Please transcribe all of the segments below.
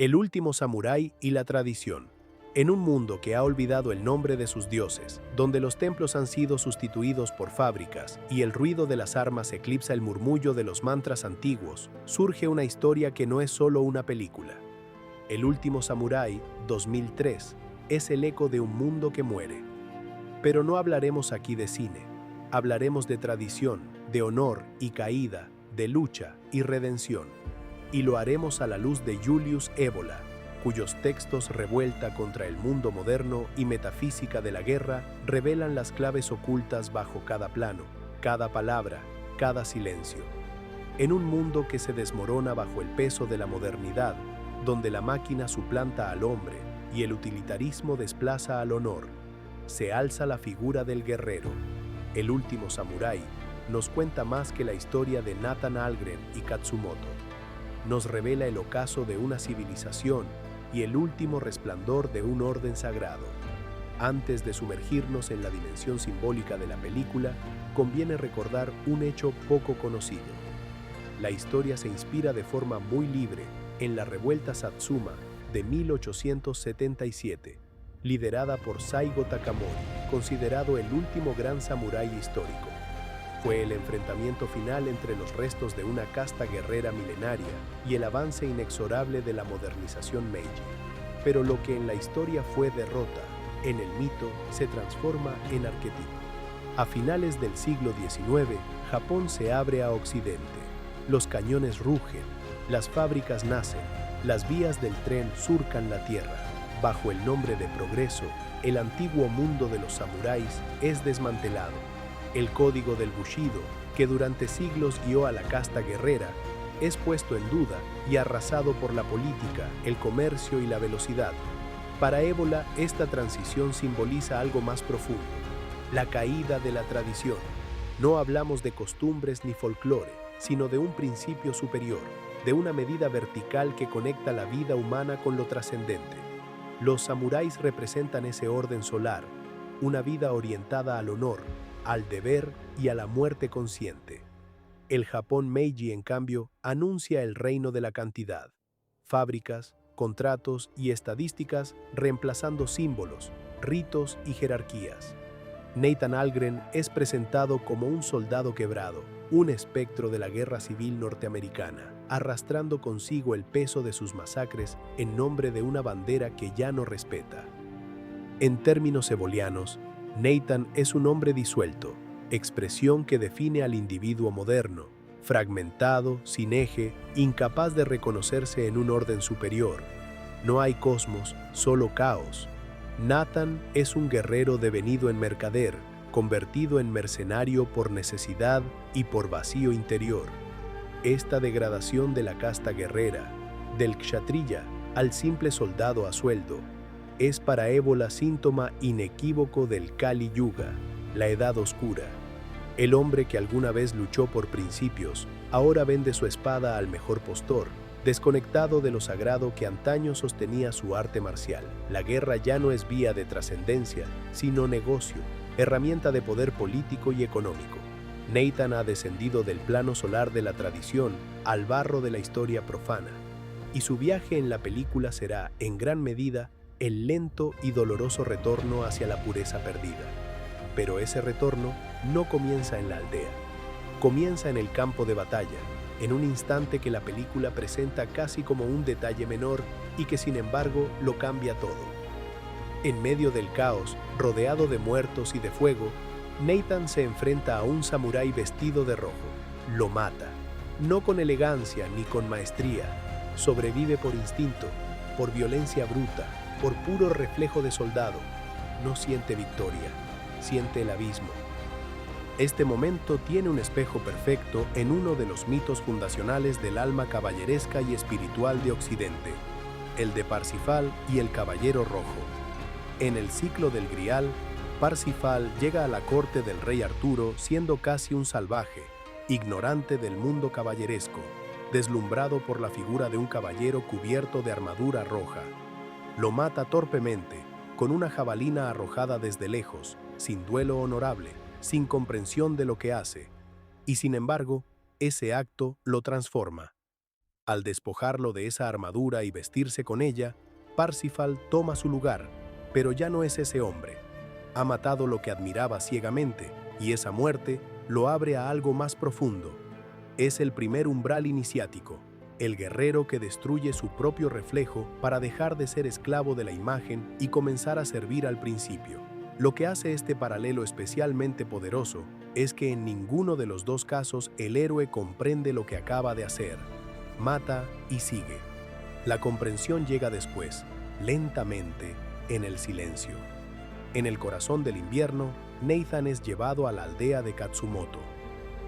El último samurái y la tradición. En un mundo que ha olvidado el nombre de sus dioses, donde los templos han sido sustituidos por fábricas y el ruido de las armas eclipsa el murmullo de los mantras antiguos, surge una historia que no es solo una película. El último samurái, 2003, es el eco de un mundo que muere. Pero no hablaremos aquí de cine. Hablaremos de tradición, de honor y caída, de lucha y redención. Y lo haremos a la luz de Julius Evola, cuyos textos revuelta contra el mundo moderno y metafísica de la guerra revelan las claves ocultas bajo cada plano, cada palabra, cada silencio. En un mundo que se desmorona bajo el peso de la modernidad, donde la máquina suplanta al hombre y el utilitarismo desplaza al honor, se alza la figura del guerrero. El último samurái nos cuenta más que la historia de Nathan Algren y Katsumoto. Nos revela el ocaso de una civilización y el último resplandor de un orden sagrado. Antes de sumergirnos en la dimensión simbólica de la película, conviene recordar un hecho poco conocido. La historia se inspira de forma muy libre en la revuelta Satsuma de 1877, liderada por Saigo Takamori, considerado el último gran samurái histórico. Fue el enfrentamiento final entre los restos de una casta guerrera milenaria y el avance inexorable de la modernización Meiji. Pero lo que en la historia fue derrota, en el mito se transforma en arquetipo. A finales del siglo XIX, Japón se abre a Occidente. Los cañones rugen, las fábricas nacen, las vías del tren surcan la tierra. Bajo el nombre de progreso, el antiguo mundo de los samuráis es desmantelado. El código del Bushido, que durante siglos guió a la casta guerrera, es puesto en duda y arrasado por la política, el comercio y la velocidad. Para Evola, esta transición simboliza algo más profundo: la caída de la tradición. No hablamos de costumbres ni folclore, sino de un principio superior, de una medida vertical que conecta la vida humana con lo trascendente. Los samuráis representan ese orden solar, una vida orientada al honor, al deber y a la muerte consciente. El Japón Meiji, en cambio, anuncia el reino de la cantidad. Fábricas, contratos y estadísticas reemplazando símbolos, ritos y jerarquías. Nathan Algren es presentado como un soldado quebrado, un espectro de la guerra civil norteamericana, arrastrando consigo el peso de sus masacres en nombre de una bandera que ya no respeta. En términos ebolianos, Nathan es un hombre disuelto, expresión que define al individuo moderno, fragmentado, sin eje, incapaz de reconocerse en un orden superior. No hay cosmos, solo caos. Nathan es un guerrero devenido en mercader, convertido en mercenario por necesidad y por vacío interior. Esta degradación de la casta guerrera, del kshatriya al simple soldado a sueldo, es para Evola síntoma inequívoco del Kali Yuga, la Edad Oscura. El hombre que alguna vez luchó por principios, ahora vende su espada al mejor postor, desconectado de lo sagrado que antaño sostenía su arte marcial. La guerra ya no es vía de trascendencia, sino negocio, herramienta de poder político y económico. Nathan ha descendido del plano solar de la tradición al barro de la historia profana, y su viaje en la película será, en gran medida, el lento y doloroso retorno hacia la pureza perdida. Pero ese retorno no comienza en la aldea, comienza en el campo de batalla, en un instante que la película presenta casi como un detalle menor y que sin embargo lo cambia todo. En medio del caos, rodeado de muertos y de fuego, Nathan se enfrenta a un samurái vestido de rojo. Lo mata, no con elegancia ni con maestría, sobrevive por instinto, por violencia bruta, por puro reflejo de soldado. No siente victoria, siente el abismo. Este momento tiene un espejo perfecto en uno de los mitos fundacionales del alma caballeresca y espiritual de Occidente, el de Parsifal y el Caballero Rojo. En el ciclo del Grial, Parsifal llega a la corte del rey Arturo siendo casi un salvaje, ignorante del mundo caballeresco, deslumbrado por la figura de un caballero cubierto de armadura roja. Lo mata torpemente, con una jabalina arrojada desde lejos, sin duelo honorable, sin comprensión de lo que hace, y sin embargo, ese acto lo transforma. Al despojarlo de esa armadura y vestirse con ella, Parsifal toma su lugar, pero ya no es ese hombre. Ha matado lo que admiraba ciegamente, y esa muerte lo abre a algo más profundo. Es el primer umbral iniciático, el guerrero que destruye su propio reflejo para dejar de ser esclavo de la imagen y comenzar a servir al principio. Lo que hace este paralelo especialmente poderoso es que en ninguno de los dos casos el héroe comprende lo que acaba de hacer. Mata y sigue. La comprensión llega después, lentamente, en el silencio. En el corazón del invierno, Nathan es llevado a la aldea de Katsumoto.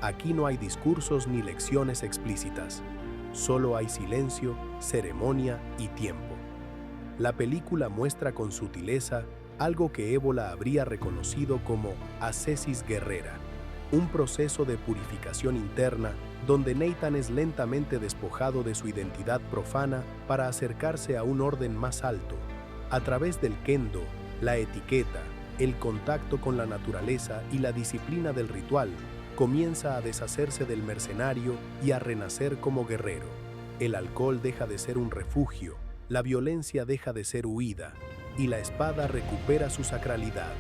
Aquí no hay discursos ni lecciones explícitas. Solo hay silencio, ceremonia y tiempo. La película muestra con sutileza algo que Ébola habría reconocido como ascesis guerrera, un proceso de purificación interna donde Nathan es lentamente despojado de su identidad profana para acercarse a un orden más alto. A través del kendo, la etiqueta, el contacto con la naturaleza y la disciplina del ritual, comienza a deshacerse del mercenario y a renacer como guerrero. El alcohol deja de ser un refugio, la violencia deja de ser huida, y la espada recupera su sacralidad.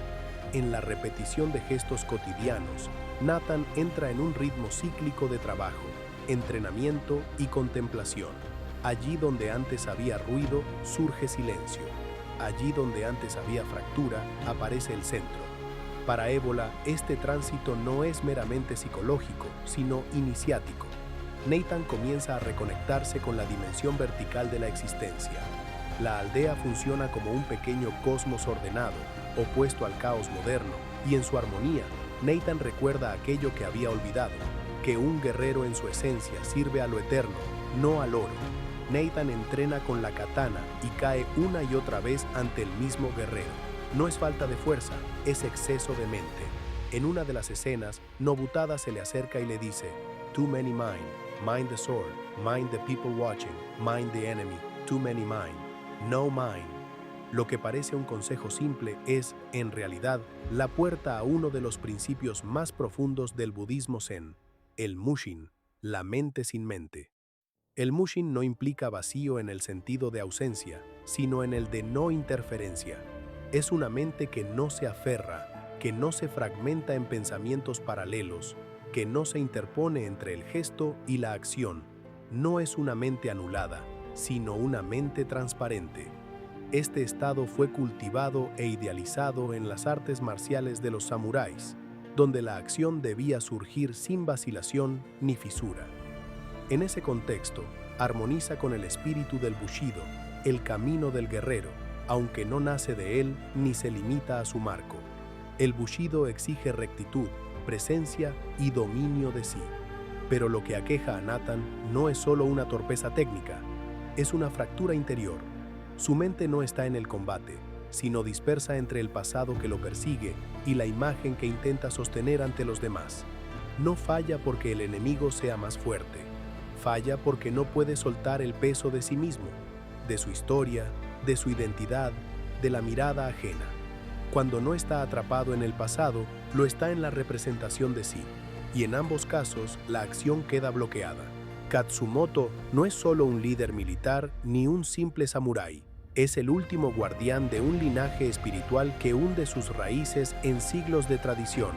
En la repetición de gestos cotidianos, Nathan entra en un ritmo cíclico de trabajo, entrenamiento y contemplación. Allí donde antes había ruido, surge silencio. Allí donde antes había fractura, aparece el centro. Para Ébola, este tránsito no es meramente psicológico, sino iniciático. Nathan comienza a reconectarse con la dimensión vertical de la existencia. La aldea funciona como un pequeño cosmos ordenado, opuesto al caos moderno, y en su armonía, Nathan recuerda aquello que había olvidado, que un guerrero en su esencia sirve a lo eterno, no al oro. Nathan entrena con la katana y cae una y otra vez ante el mismo guerrero. No es falta de fuerza, es exceso de mente. En una de las escenas, Nobutada se le acerca y le dice: "Too many mind the sword, mind the people watching, mind the enemy, too many no mind". Lo que parece un consejo simple es, en realidad, la puerta a uno de los principios más profundos del budismo zen, el mushin, la mente sin mente. El mushin no implica vacío en el sentido de ausencia, sino en el de no interferencia. Es una mente que no se aferra, que no se fragmenta en pensamientos paralelos, que no se interpone entre el gesto y la acción. No es una mente anulada, sino una mente transparente. Este estado fue cultivado e idealizado en las artes marciales de los samuráis, donde la acción debía surgir sin vacilación ni fisura. En ese contexto, armoniza con el espíritu del Bushido, el camino del guerrero, aunque no nace de él ni se limita a su marco. El Bushido exige rectitud, presencia y dominio de sí. Pero lo que aqueja a Nathan no es solo una torpeza técnica, es una fractura interior. Su mente no está en el combate, sino dispersa entre el pasado que lo persigue y la imagen que intenta sostener ante los demás. No falla porque el enemigo sea más fuerte. Falla porque no puede soltar el peso de sí mismo, de su historia, de su identidad, de la mirada ajena. Cuando no está atrapado en el pasado, lo está en la representación de sí, y en ambos casos la acción queda bloqueada. Katsumoto no es solo un líder militar ni un simple samurái, es el último guardián de un linaje espiritual que hunde sus raíces en siglos de tradición.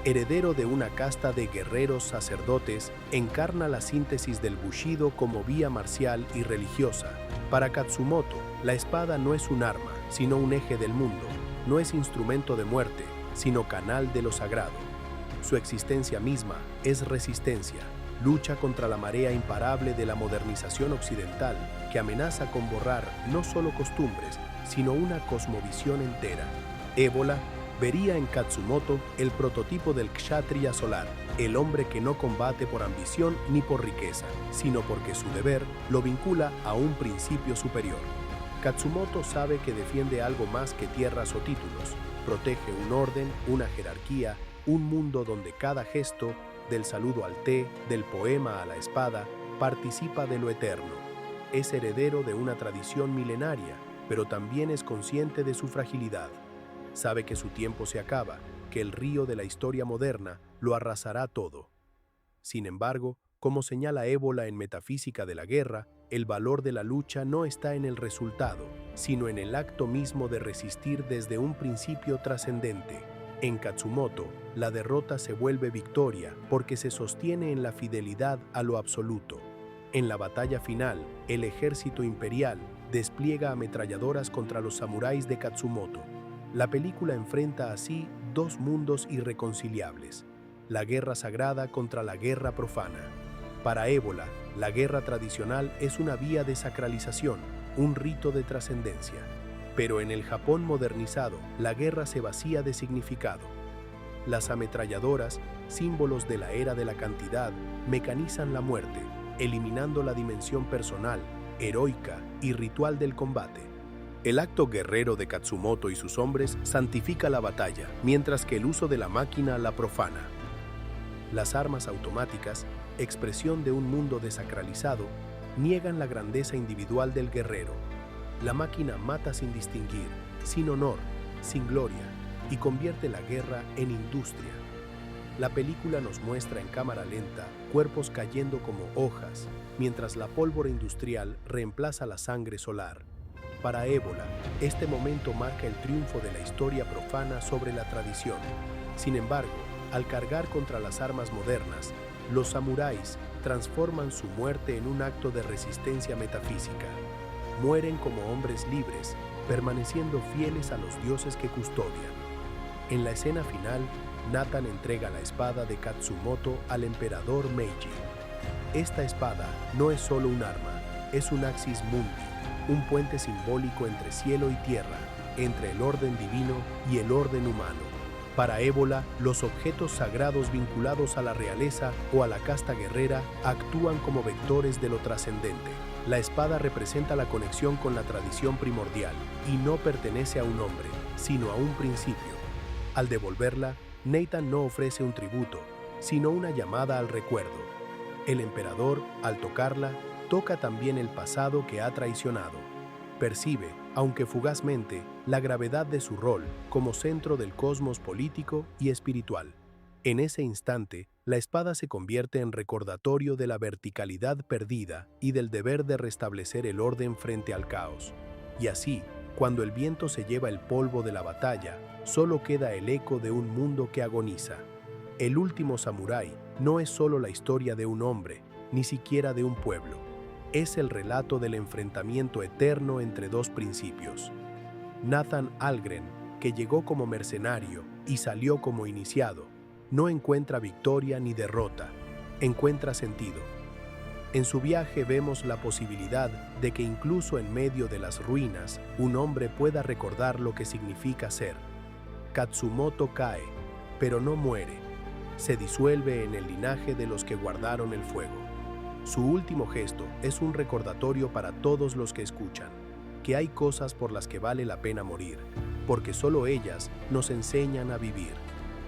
Heredero de una casta de guerreros sacerdotes, encarna la síntesis del Bushido como vía marcial y religiosa. Para Katsumoto, la espada no es un arma, sino un eje del mundo. No es instrumento de muerte, sino canal de lo sagrado. Su existencia misma es resistencia, lucha contra la marea imparable de la modernización occidental que amenaza con borrar no solo costumbres, sino una cosmovisión entera. Ébola vería en Katsumoto el prototipo del kshatriya solar, el hombre que no combate por ambición ni por riqueza, sino porque su deber lo vincula a un principio superior. Katsumoto sabe que defiende algo más que tierras o títulos, protege un orden, una jerarquía, un mundo donde cada gesto, del saludo al té, del poema a la espada, participa de lo eterno. Es heredero de una tradición milenaria, pero también es consciente de su fragilidad. Sabe que su tiempo se acaba, que el río de la historia moderna lo arrasará todo. Sin embargo, Como señala Ébola en Metafísica de la Guerra, el valor de la lucha no está en el resultado, sino en el acto mismo de resistir desde un principio trascendente. En Katsumoto, la derrota se vuelve victoria porque se sostiene en la fidelidad a lo absoluto. En la batalla final, el ejército imperial despliega ametralladoras contra los samuráis de Katsumoto. La película enfrenta así dos mundos irreconciliables: la guerra sagrada contra la guerra profana. Para Ébola, la guerra tradicional es una vía de sacralización, un rito de trascendencia. Pero en el Japón modernizado, la guerra se vacía de significado. Las ametralladoras, símbolos de la era de la cantidad, mecanizan la muerte, eliminando la dimensión personal, heroica y ritual del combate. El acto guerrero de Katsumoto y sus hombres santifica la batalla, mientras que el uso de la máquina la profana. Las armas automáticas, expresión de un mundo desacralizado, niegan la grandeza individual del guerrero. La máquina mata sin distinguir, sin honor, sin gloria, y convierte la guerra en industria. La película nos muestra en cámara lenta cuerpos cayendo como hojas, mientras la pólvora industrial reemplaza la sangre solar. Para Ébola, este momento marca el triunfo de la historia profana sobre la tradición. Sin embargo, al cargar contra las armas modernas, los samuráis transforman su muerte en un acto de resistencia metafísica. Mueren como hombres libres, permaneciendo fieles a los dioses que custodian. En la escena final, Nathan entrega la espada de Katsumoto al emperador Meiji. Esta espada no es solo un arma, es un axis mundi, un puente simbólico entre cielo y tierra, entre el orden divino y el orden humano. Para Ébola, los objetos sagrados vinculados a la realeza o a la casta guerrera actúan como vectores de lo trascendente. La espada representa la conexión con la tradición primordial y no pertenece a un hombre, sino a un principio. Al devolverla, Nathan no ofrece un tributo, sino una llamada al recuerdo. El emperador, al tocarla, toca también el pasado que ha traicionado. Percibe, aunque fugazmente, la gravedad de su rol como centro del cosmos político y espiritual. En ese instante, la espada se convierte en recordatorio de la verticalidad perdida y del deber de restablecer el orden frente al caos. Y así, cuando el viento se lleva el polvo de la batalla, solo queda el eco de un mundo que agoniza. El último samurái no es solo la historia de un hombre, ni siquiera de un pueblo. Es el relato del enfrentamiento eterno entre dos principios. Nathan Algren, que llegó como mercenario y salió como iniciado, no encuentra victoria ni derrota, encuentra sentido. En su viaje vemos la posibilidad de que incluso en medio de las ruinas, un hombre pueda recordar lo que significa ser. Katsumoto cae, pero no muere. Se disuelve en el linaje de los que guardaron el fuego. Su último gesto es un recordatorio para todos los que escuchan, que hay cosas por las que vale la pena morir, porque solo ellas nos enseñan a vivir.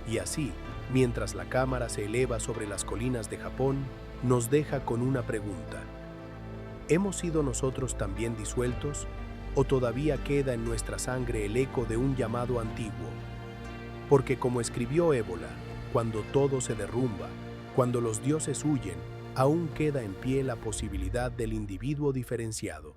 Y así, mientras la cámara se eleva sobre las colinas de Japón, nos deja con una pregunta. ¿Hemos sido nosotros también disueltos? ¿O todavía queda en nuestra sangre el eco de un llamado antiguo? Porque como escribió Ébola, cuando todo se derrumba, cuando los dioses huyen, aún queda en pie la posibilidad del individuo diferenciado.